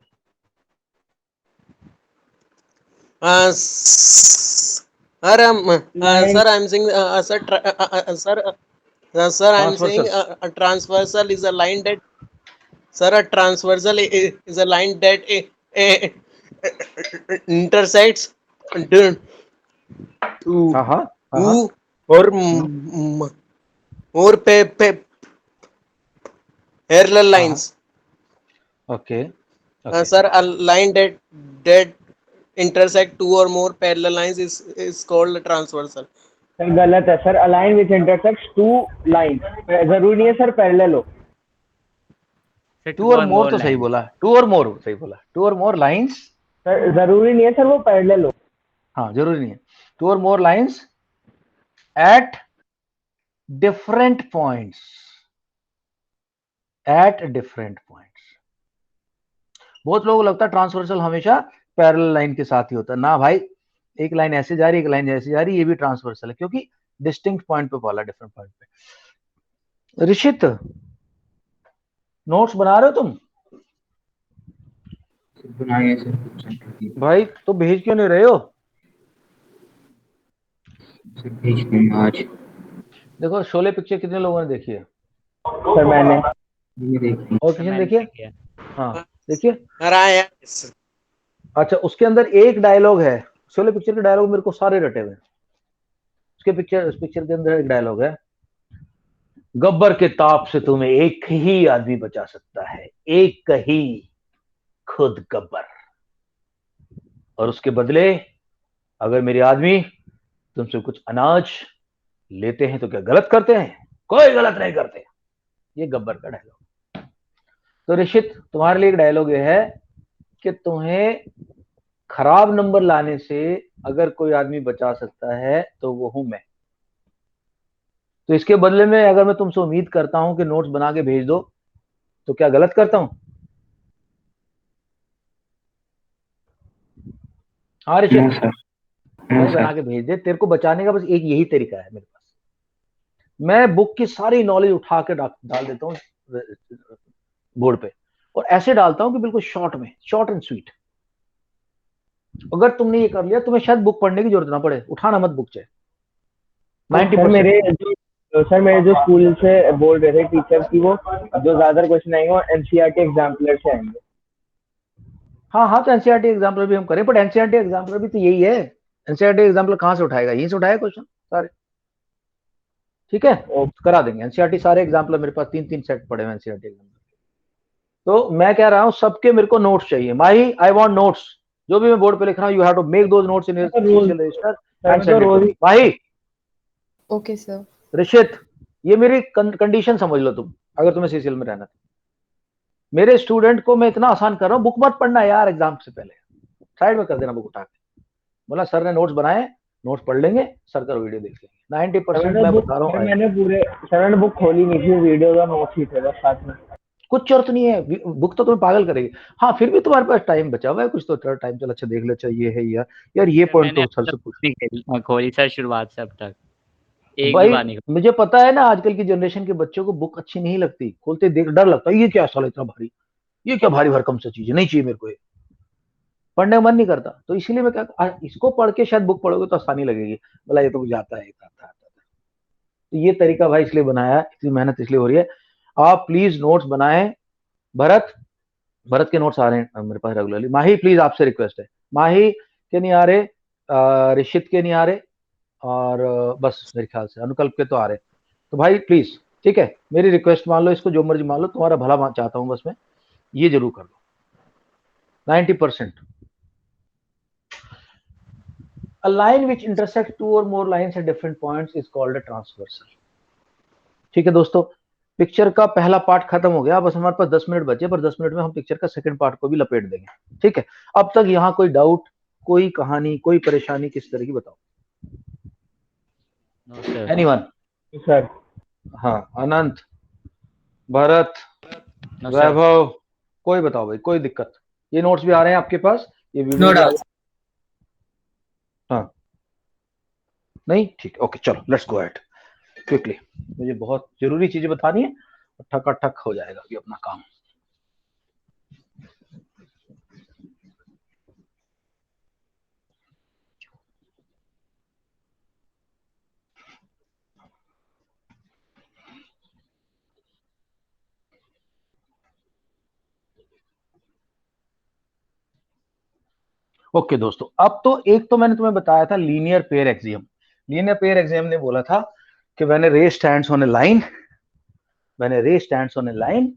Sir I am saying sir I am saying a transversal is a line that a transversal is a line that intersects two or more parallel lines. Okay. Sir, a line that intersect two or more parallel lines is called a transversal. Sir गलत है sir, align विच intersects two lines, जरूरी नहीं है sir parallel हो। To और मोर तो सही बोला, टू और मोर सही बोला, टू और मोर लाइंस। सर जरूरी नहीं है सर वो पैरेलल हो। हाँ जरूरी नहीं है, टू और more lines at different points, at different points. बहुत लोगों को लगता है ट्रांसवर्सल हमेशा पैरेलल लाइन के साथ ही होता है। ना भाई, एक लाइन ऐसे जा रही है, एक लाइन ऐसे जा रही है, ये भी ट्रांसवर्सल है, क्योंकि डिस्टिंक्ट पॉइंट पे बोला, डिफरेंट पॉइंट पे। ऋषित, नोट्स बना रहे हो तुम? बनाए सर भाई तो भेज क्यों नहीं रहे हो? सर भेज दूंगा आज। देखो शोले पिक्चर कितने लोगों ने देखी है? सर मैंने। ये देखिए। और किसी ने देखी है? हाँ देखिए। अच्छा, उसके अंदर एक डायलॉग है, शोले पिक्चर के डायलॉग मेरे को सारे रटे हुए। उसके पिक्चर के अंदर एक डायलॉग है, गब्बर के ताप से तुम्हें एक ही आदमी बचा सकता है, एक ही, खुद गब्बर। और उसके बदले अगर मेरे आदमी तुमसे कुछ अनाज लेते हैं तो क्या गलत करते हैं? कोई गलत नहीं करते। ये गब्बर का डायलॉग। तो ऋषित, तुम्हारे लिए एक डायलॉग ये है कि तुम्हें खराब नंबर लाने से अगर कोई आदमी बचा सकता है तो वो हूं मैं। तो इसके बदले में अगर मैं तुमसे उम्मीद करता हूं कि नोट्स बना के भेज दो, तो क्या गलत करता हूं? हाँ ऋषित, नोट्स बना के भेज दे। तेरे को बचाने का बस एक यही तरीका है मेरे पास। मैं बुक की सारी नॉलेज उठा के डाल देता हूँ बोर्ड पे, और ऐसे डालता हूं कि बिल्कुल शॉर्ट में, शॉर्ट एंड स्वीट। अगर तुमने ये कर लिया, तुम्हें शायद बुक पढ़ने की जरूरत ना पड़े, उठाना मत बुक चाहे 90%। सर मेरे जो स्कूल से बोल रहे थे टीचर की, वो जो ज्यादा क्वेश्चन आएंगे वो एनसीईआरटी एग्जाम्पलर से आएंगे। हाँ तो एनसीईआरटी एग्जाम्पलर भी हम करें, बट एनसीईआरटी एग्जाम्पलर भी तो यही है। एनसीईआरटी एग्जाम्पलर कहां से उठाएगा? यहीं से उठाएगा क्वेश्चन सारे। ठीक है, करा देंगे एनसीईआरटी सारे एग्जाम्पलर। मेरे पास 3 सेट पड़े हुए एनसीईआरटी एग्जाम्पलर। तो मैं कह रहा हूं सबके मेरे को नोट्स चाहिए। माही आई वांट नोट्स, जो भी मैं बोर्ड पे लिख रहा हूं you have to make those notes in your CCL register and send it to me. Mahi, okay sir. Rishit, ये मेरी कंडीशन समझ लो तुम, अगर तुम्हें सीसीएल में रहना, मेरे स्टूडेंट को मैं इतना आसान कर रहा हूं, बुक मत पढ़ना यार एग्जाम से पहले, साइड में कर देना बुक उठा के, बोला सर ने नोट्स बनाए, नोट्स पढ़ लेंगे, सर का वीडियो देख लेंगे। 90% मैं बता रहा हूँ मैंने बुक खोली नहीं थी, वीडियो का नोट्स ही थे बस साथ में। कुछ जरूरत नहीं है, बुक तो तुम्हें पागल करेगी। हाँ फिर भी तुम्हारे पास टाइम बचा हुआ है कुछ, तो थोड़ा टाइम चल अच्छा देख ले, अच्छा ये है यार ये पॉइंट मैंने तो अब सर से तक पूछ। नहीं खोली सर, शुरुआत से अब तक एक भी भाई बार नहीं खोली। मुझे पता है ना, आजकल की जनरेशन के बच्चों को बुक अच्छी नहीं लगती, खोलते देख डर लगता है, ये क्या साला इतना भारी, ये क्या भारी भरकम सा चीज है, नहीं चाहिए मेरे को ये, पढ़ने का मन नहीं करता। तो इसीलिए मैं क्या, इसको पढ़ के शायद बुक पढ़ोगे तो आसानी लगेगी, बोला ये तो मुझे आता है, आता। तो ये तरीका भाई इसलिए बनाया है, इतनी मेहनत इसलिए हो रही है। आप प्लीज नोट्स बनाएं। भरत के नोट्स आ रहे हैं मेरे पास रेगुलरली। माही प्लीज आपसे रिक्वेस्ट है, माही के नहीं आ रहे, ऋषित के नहीं आ रहे, और बस मेरे ख्याल से अनुकल्प के तो आ रहे। तो भाई प्लीज, ठीक है, मेरी रिक्वेस्ट मान लो, इसको जो मर्जी मान लो, तुम्हारा भला चाहता हूं बस मैं, ये जरूर कर लो 90%। A line which intersects two or more lines at different points is called a transversal। ठीक है दोस्तों, पिक्चर का पहला पार्ट खत्म हो गया, बस हमारे पास 10 मिनट बचे, पर 10 मिनट में हम पिक्चर का सेकंड पार्ट को भी लपेट देंगे। ठीक है, अब तक यहाँ कोई डाउट, कोई कहानी, कोई परेशानी किस तरह की बताओ? No, sir. एनीवन? सर हाँ, अनंत, भरत, No, sir. वैभव, कोई बताओ भाई, कोई दिक्कत? ये नोट्स भी आ रहे हैं आपके पास, ये वीडियो नो भी आ डाउट। रही है? हाँ, नहीं, ठीक, ओके, चलो लेट्स गो अहेड क्विकली, मुझे बहुत जरूरी चीजें बतानी है, ठका ठक हो जाएगा अभी अपना काम। ओके दोस्तों, अब तो एक तो मैंने तुम्हें बताया था linear pair axiom. Linear pair axiom ने बोला था कि when a ray stands on a line, when a ray stands on a line,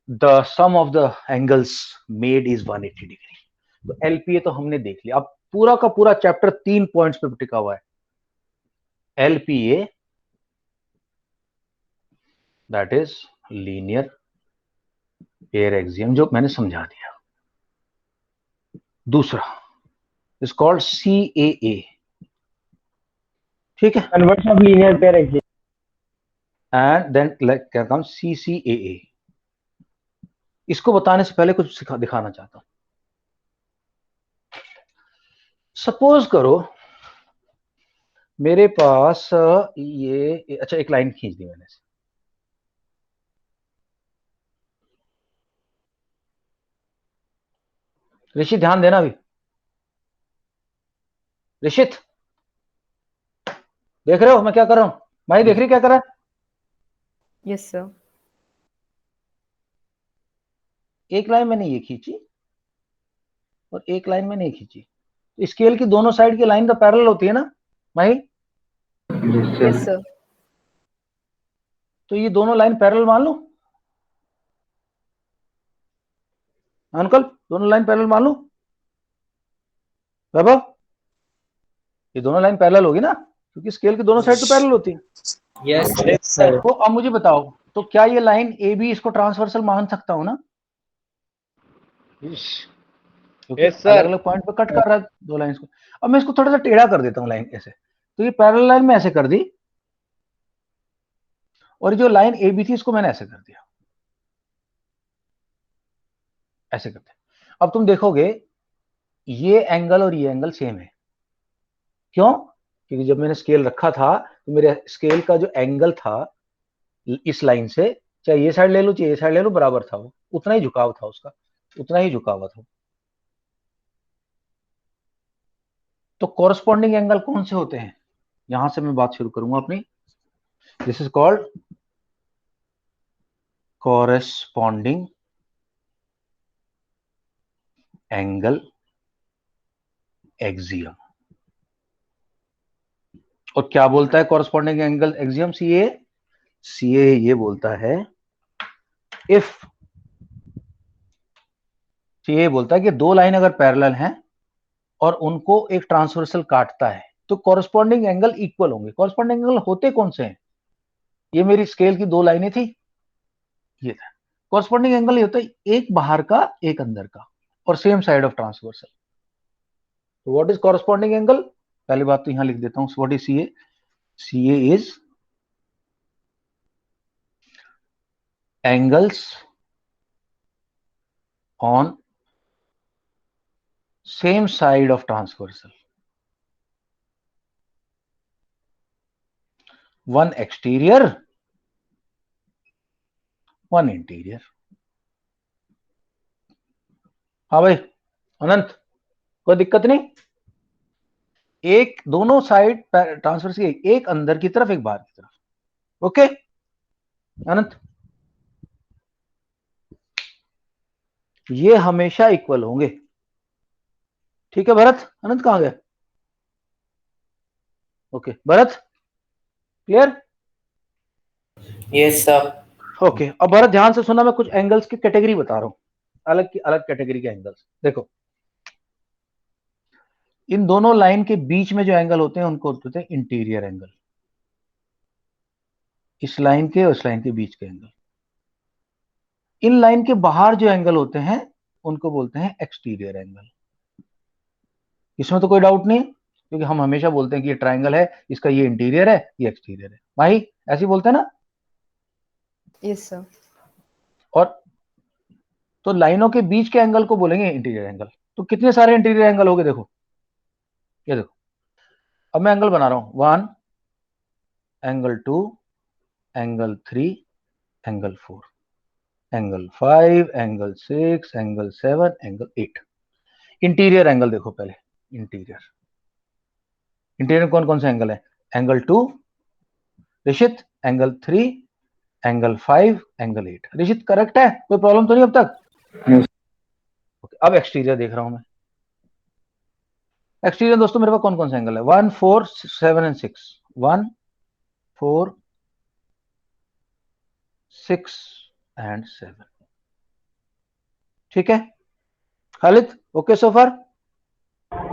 the sum of the angles made is 180 degree. तो एलपीए तो हमने देख लिया, अब पूरा का पूरा चैप्टर 3 पॉइंट्स पे टिका हुआ है। LPA that is linear pair axiom, जो मैंने समझा दिया। दूसरा इज कॉल्ड सीएए, ठीक है, converse of linear pair axiom. And then क्या काम, सीसीएए। इसको बताने से पहले कुछ दिखाना चाहता हूं। सपोज करो मेरे पास ये, अच्छा एक लाइन खींच दी मैंने, ऋषि ध्यान देना अभी, ऋषित देख रहे हो मैं क्या कर रहा हूं? भाई देख रही क्या कर रहा है? Yes sir. एक लाइन मैंने ये खींची और एक लाइन मैंने ये खींची, तो स्केल की दोनों साइड की लाइन तो पैरेलल होती है ना भाई? Yes sir. तो ये दोनों लाइन पैरेलल मान लो, अंकल दोनों लाइन पैरेलल मान लो, वैभव ये दोनों लाइन पैरेलल होगी ना, क्योंकि स्केल की दोनों साइड तो पैरेलल होती है। Yes sir. तो अब मुझे बताओ, तो क्या ये लाइन ए बी इसको ट्रांसवर्सल मान सकता हूं ना? क्योंकि अलग अलग पॉइंट पे कट कर रहा है दो लाइंस को। अब मैं इसको थोड़ा सा टेढ़ा कर देता हूं लाइन ऐसे, तो ये पैरेलल लाइन में ऐसे कर दी, और जो लाइन ए बी थी इसको मैंने ऐसे कर दिया, ऐसे करते। अब तुम देखोगे ये एंगल और ये एंगल सेम है, क्यों? क्योंकि जब मैंने स्केल रखा था तो मेरे स्केल का जो एंगल था इस लाइन से, चाहे ये साइड ले लो चाहे ये साइड ले लो, बराबर था, वो उतना ही झुकाव था उसका, उतना ही झुका हुआ था। तो कॉरस्पॉन्डिंग एंगल कौन से होते हैं, यहां से मैं बात शुरू करूंगा अपनी। This is called corresponding angle axiom. और क्या बोलता है कॉरस्पॉन्डिंग एंगल एक्सियम? सीए ये बोलता है, इफ सीए बोलता है कि दो लाइन अगर पैरेलल हैं और उनको एक ट्रांसवर्सल काटता है तो कॉरस्पॉन्डिंग एंगल इक्वल होंगे। कॉरस्पॉन्डिंग एंगल होते कौन से हैं? ये मेरी स्केल की दो लाइनें थी, ये था। कॉरस्पॉन्डिंग एंगल ये होता है एक बाहर का एक अंदर का और सेम साइड ऑफ ट्रांसवर्सल। तो व्हाट इज कॉरस्पॉन्डिंग एंगल? पहली बात तो यहां लिख देता हूं, what is CA? CA is angles on same side of transversal, one exterior one interior. हाँ भाई अनंत, कोई दिक्कत नहीं? एक दोनों साइड ट्रांसफर की, एक अंदर की तरफ एक बाहर की तरफ। ओके अनंत, ये हमेशा इक्वल होंगे। ठीक है भरत? अनंत कहां गया? Okay Bharat, clear? Yes, sir. Okay अब भरत ध्यान से सुना, मैं कुछ एंगल्स की कैटेगरी बता रहा हूं, अलग की अलग कैटेगरी के एंगल्स। देखो इन दोनों लाइन के बीच में जो एंगल होते हैं उनको होते हैं इंटीरियर एंगल। इस लाइन के और इस लाइन के बीच के एंगल। इन लाइन के बाहर जो एंगल होते हैं उनको बोलते हैं एक्सटीरियर एंगल। इसमें तो कोई डाउट नहीं है, क्योंकि हम हमेशा बोलते हैं कि ये ट्राइंगल है, इसका ये इंटीरियर है, ये एक्सटीरियर है। भाई ऐसे ही बोलते हैं ना? Yes sir. और तो लाइनों के बीच के एंगल को बोलेंगे इंटीरियर एंगल। तो कितने सारे इंटीरियर एंगल हो गए? देखो ये देखो, अब मैं एंगल बना रहा हूं, 1, angle 2, angle 3, angle 4, angle 5, angle 6, angle 7, angle 8। Interior angle देखो पहले। इंटीरियर इंटीरियर कौन कौन से एंगल है? Angle 2 Rishit, angle 3, angle 5, angle 8। Rishit correct है? कोई प्रॉब्लम तो नहीं अब तक? Yes. अब एक्सटीरियर देख रहा हूं मैं। एक्सटीरियर दोस्तों मेरे पास कौन कौन से एंगल है? 1, 4, 7 एंड 6। 1, 4, 6 एंड 7। ठीक है Khalid? Okay so far?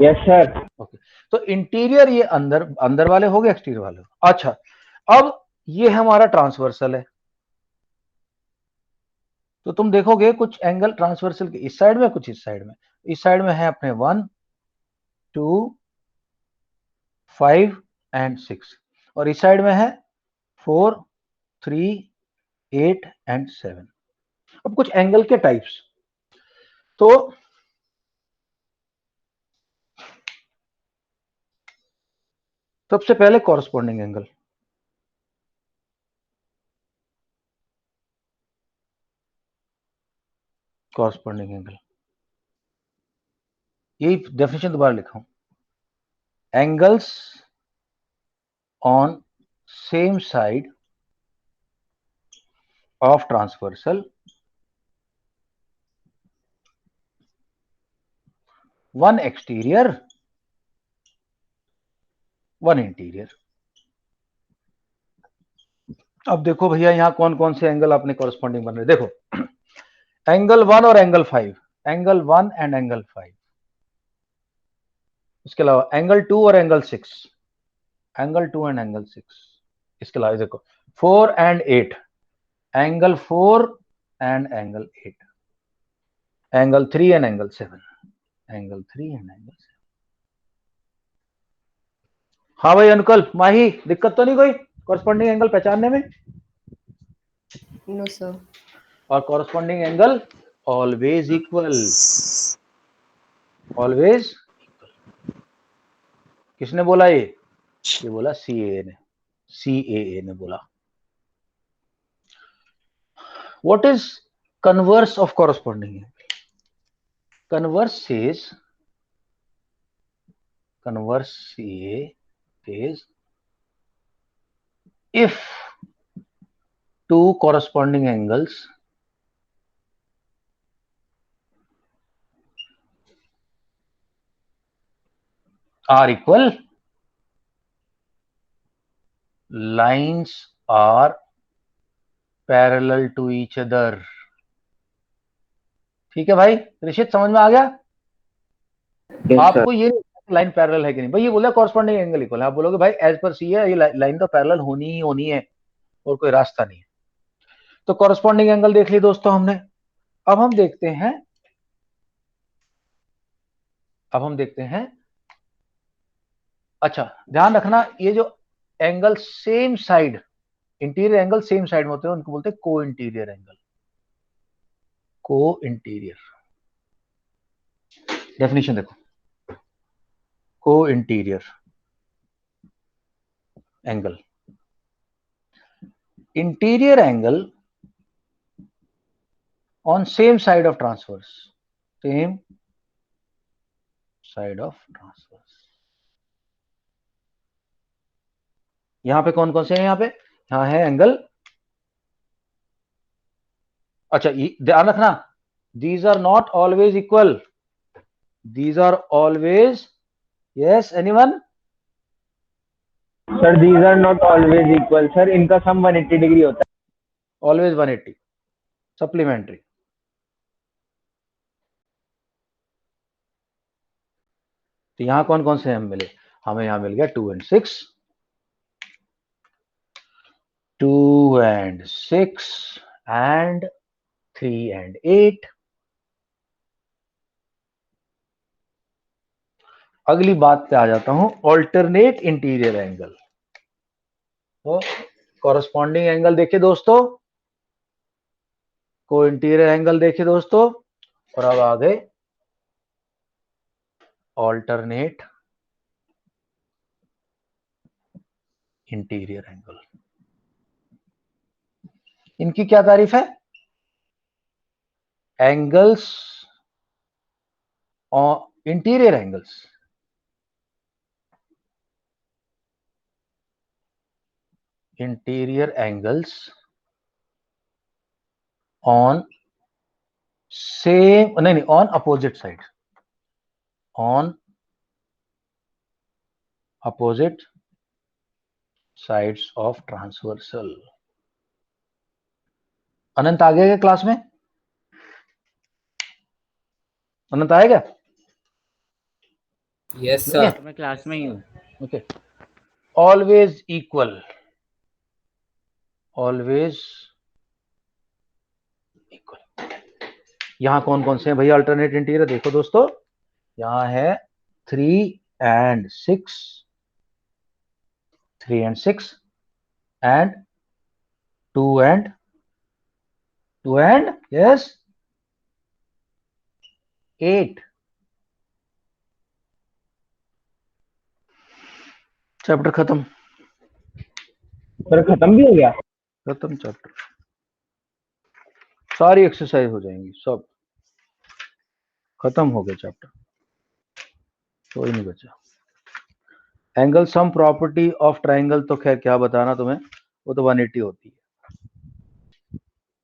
Yes sir. Okay तो इंटीरियर ये अंदर अंदर वाले हो गए, एक्सटीरियर वाले हो। अच्छा अब ये हमारा ट्रांसवर्सल है, तो तुम देखोगे कुछ एंगल ट्रांसवर्सल के इस साइड में, कुछ इस साइड में। इस साइड में है अपने 1, 2, 5 एंड 6, और इस साइड में है 4, 3, 8 एंड 7। अब कुछ एंगल के टाइप्स, तो सबसे पहले कॉरस्पॉन्डिंग एंगल। कॉरस्पॉन्डिंग एंगल, यही डेफिनेशन दोबारा लिखा हूं, angles on same side of transversal, one exterior one interior. अब देखो भैया यहां कौन कौन से एंगल अपने कॉरस्पॉन्डिंग बन रहे। देखो एंगल 1 और एंगल 5, एंगल 1 एंड एंगल 5। इसके अलावा एंगल 2 और एंगल 6, एंगल 2 एंड एंगल 6। इसके अलावा देखो 4 and 8, angle 4 and angle 8, angle 3 and angle 7, angle 3 and angle 7। हाँ भाई अनुकल माही, दिक्कत तो नहीं कोई कॉरस्पॉन्डिंग एंगल पहचानने में? No sir. और corresponding angle always equal, always. किसने बोला ये बोला सीए ने, सीएए ने बोला। What is converse of corresponding angle? converse CA is if two corresponding angles are equal, lines are parallel to each other. ठीक है भाई, ऋषित समझ में आ गया? Yes, sir. आपको ये लाइन पैरेलल है कि नहीं भाई, ये बोला कॉरस्पॉन्डिंग एंगल इक्वल है, आप बोलोगे भाई एज पर सी है, ये लाइन तो पैरेलल होनी ही होनी है और कोई रास्ता नहीं है। तो कॉरस्पॉन्डिंग एंगल देख लिए दोस्तों हमने। अब हम देखते हैं, अच्छा ध्यान रखना, ये जो angle same side, interior angle same side में होते हैं, उनको बोलते हैं को इंटीरियर एंगल। को इंटीरियर डेफिनेशन देखो, को interior angle, interior angle on same side of transverse, same side of transverse। यहां पे कौन कौन से हैं? यहाँ है एंगल, अच्छा ध्यान रखना, these are not always equal, these are always, yes anyone? Sir these are not always equal sir, इनका सम 180 डिग्री होता है। Always 180 supplementary. तो यहां कौन कौन से हम मिले? हमें यहां मिल गया 2 and 6, 2 and 6 and 3 and 8। अगली बात पे आ जाता हूं, ऑल्टरनेट इंटीरियर एंगल। तो कॉरस्पॉन्डिंग एंगल देखिए दोस्तों, को इंटीरियर एंगल देखिए दोस्तों, और अब आ गए ऑल्टरनेट इंटीरियर एंगल। इनकी क्या तारीफ है? Angles, interior angles, interior angles on same, नहीं on opposite side, on opposite sides of transversal. Anant आ गया क्या क्लास में? अनंत आएगा? यस नहीं है? सर। मैं क्लास में ही हूँ। Okay, always equal, always equal. यहां कौन कौन से हैं भैया अल्टरनेट इंटीरियर? देखो दोस्तों, यहां है 3 and 6, 3 and 6 and 2 and 2 and yes 8। Chapter खत्म, सर खत्म भी हो गया? खत्म चैप्टर, सारी एक्सरसाइज हो जाएंगी, सब खत्म हो गया चैप्टर, कोई नहीं बचा। Angle sum property of triangle, तो खैर क्या बताना तुम्हें, वो तो 180 होती है।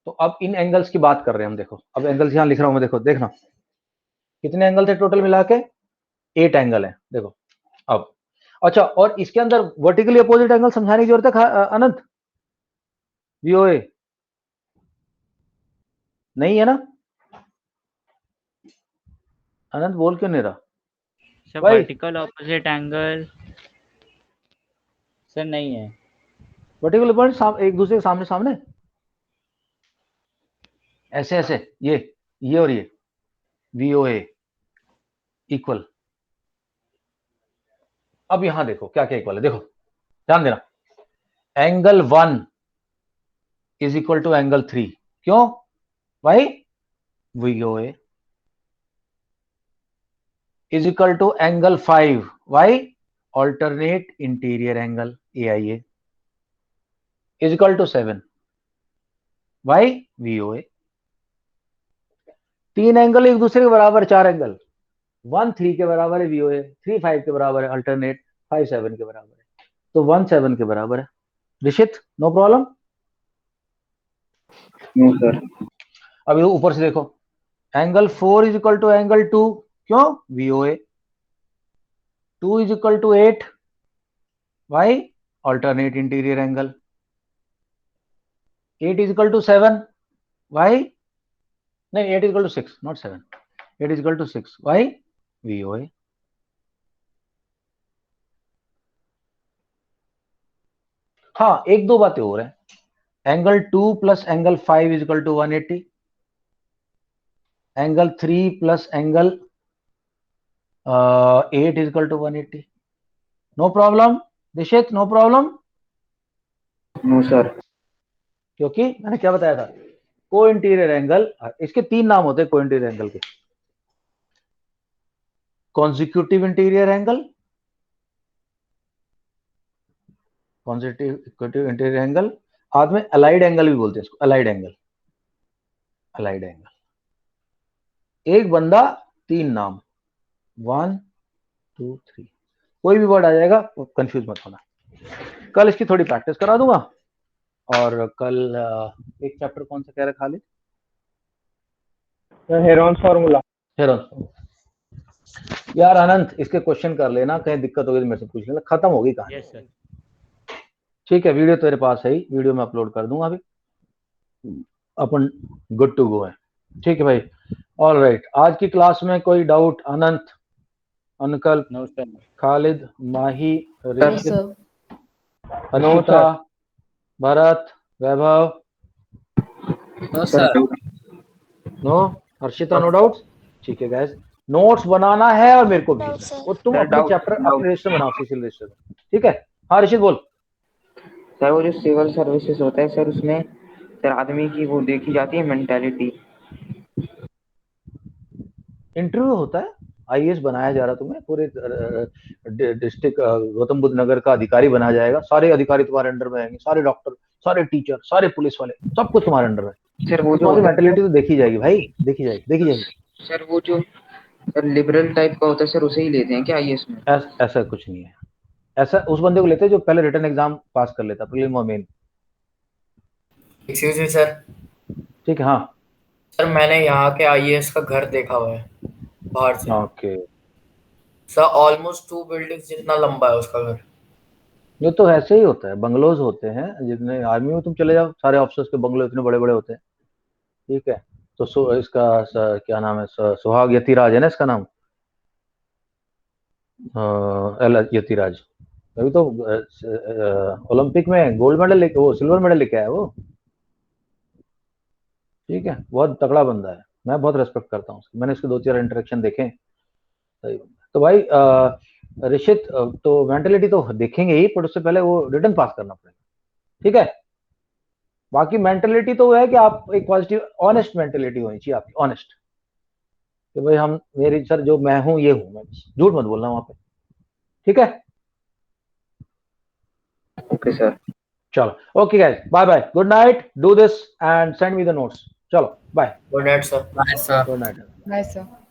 तो अब इन एंगल्स की बात कर रहे हैं हम। देखो अब एंगल्स यहां लिख रहा हूं मैं, देखो देखना कितने एंगल थे टोटल मिला के, 8 एंगल है। देखो अब, अच्छा और इसके अंदर वर्टिकली अपोजिट एंगल समझाने की जरूरत है अनंत? वीओए नहीं है ना? अनंत बोल क्यों नहीं रहा सर भाई? वर्टिकल ऑपोजिट एंगल सर नहीं है। वर्टिकल पॉइंट एक दूसरे के सामने सामने, ऐसे ऐसे, ये और ये वीओए इक्वल। अब यहां देखो क्या क्या इक्वल है, देखो ध्यान देना, angle 1 is equal to angle 3, क्यों भाई? VOA is equal to angle 5, why? Alternate interior angle AIA is equal to 7, why? VOA. 3 angle एक दूसरे के बराबर, 4 एंगल, 1 3 के बराबर है वीओए, 3 5 के बराबर है अल्टरनेट, 5 7 के बराबर है, तो 1 7 के बराबर है। Rishit no problem? No, sir. अब ये ऊपर से देखो, angle 4 is equal to angle 2, क्यों? VOA. 2 is equal to 8, why? Alternate interior angle. 8 is equal to 7, why? नहीं 8 is equal to 6 not 7, 8 is equal to 6 why VOA। हाँ एक दो बातें और हैं, angle 2 plus angle 5 is equal to 180, angle 3 plus angle 8 is equal to 180। No problem Dishit, no problem. No sir. क्योंकि मैंने क्या बताया था, को इंटीरियर एंगल, इसके 3 नाम होते हैं को इंटीरियर एंगल के, consecutive interior angle, consecutive interior angle, बाद में अलाइड एंगल भी बोलते हैं इसको, अलाइड एंगल, अलाइड एंगल। एक बंदा 3 नाम, 1 2 3, कोई भी वर्ड आ जाएगा कंफ्यूज मत होना। कल इसकी थोड़ी प्रैक्टिस करा दूंगा, और कल एक चैप्टर कौन सा कह रहा है खालिद? Heron's formula. हेरोन। यार अनंत इसके क्वेश्चन कर लेना, कहीं दिक्कत होगी तो मेरे से पूछ लेना, खत्म होगी कहानी। Yes sir. ठीक है, वीडियो तेरे पास है ही, वीडियो में अपलोड कर दूंगा अभी, अपन गुड टू गो है। ठीक है भाई, ऑल राइट। आज की क्लास में कोई डाउट? अनंत, अनकल, no sir. Khalid, Mahi, no Rishit, sir. Harshita, Bharat, Vaibhav? No sir sir. No? Harshita no doubts? ठीक है गाइस, नोट्स बनाना है और मेरे को भेजना है, और तुम सर, अपने डाउट चैप्टर अपने डाउट रजिस्टर बनाओ, सीसीएल रजिस्टर। ठीक है, हाँ ऋषित बोल। सर, वो जो सिविल सर्विसेज होता है सर, उसमें सर आदमी की वो देखी जाती है मेंटालिटी। इंटरव्यू होता है, आईएएस बनाया जा रहा, तुम्हें पूरे डिस्ट्रिक्ट गौतम बुद्ध नगर का अधिकारी बनाया जाएगा, सारे अधिकारी तुम्हारे अंडर में आएंगे, सारे डॉक्टर, सारे टीचर, सारे पुलिस वाले, सब कुछ तुम्हारे अंडर में। सर वो तो जो तुम्हारी होता है मेंटेलिटी तो देखी जाएगी भाई, देखी जाएगी, देखी जाएगी। सर, वो जो सर लिबरल टाइप का होता है सर, उसे ही लेते हैं क्या आईएएस में? ऐसा कुछ नहीं है, ऐसा उस बंदे को लेते हैं जो पहले रिटन एग्जाम पास कर लेता, प्रीलिम और मेन। Excuse me sir. ठीक है, हाँ सर मैंने यहाँ के आईएएस का घर देखा हुआ है बाहर से। ओके। सर ऑलमोस्ट 2 बिल्डिंग्स जितना लंबा है उसका घर। ये तो ऐसे ही होता है, बंगलोज होते हैं जितने आर्मी में तुम चले जाओ, सारे ऑफिसर्स के बंगलो इतने बड़े बड़े होते हैं। ठीक है, तो इसका क्या नाम है, सुहाग यतिराज है ना इसका नाम, एल यतिराज। अभी तो ओलंपिक में गोल्ड मेडल लेके, वो सिल्वर मेडल लेके आया वो। ठीक है, बहुत तगड़ा बंदा है, मैं बहुत रेस्पेक्ट करता हूँ उसकी, मैंने इसके 2-4 इंटरेक्शन देखे, सही बंदा। तो भाई ऋषित, तो मेंटेलिटी तो देखेंगे ही, पर उससे पहले वो रिटर्न पास करना पड़ेगा। ठीक है, बाकी मेंटेलिटी तो वो है कि आप एक पॉजिटिव ऑनेस्ट मेंटेलिटी होनी चाहिए आपकी, ऑनेस्ट, कि भाई हम, मेरी सर जो मैं हूं ये हूं, मैं झूठ मत बोलना वहां पे। ठीक है, ओके सर। चलो okay guys, bye bye, good night, do this and send me the notes. चलो bye, good night sir. Bye sir. Good night. Bye sir.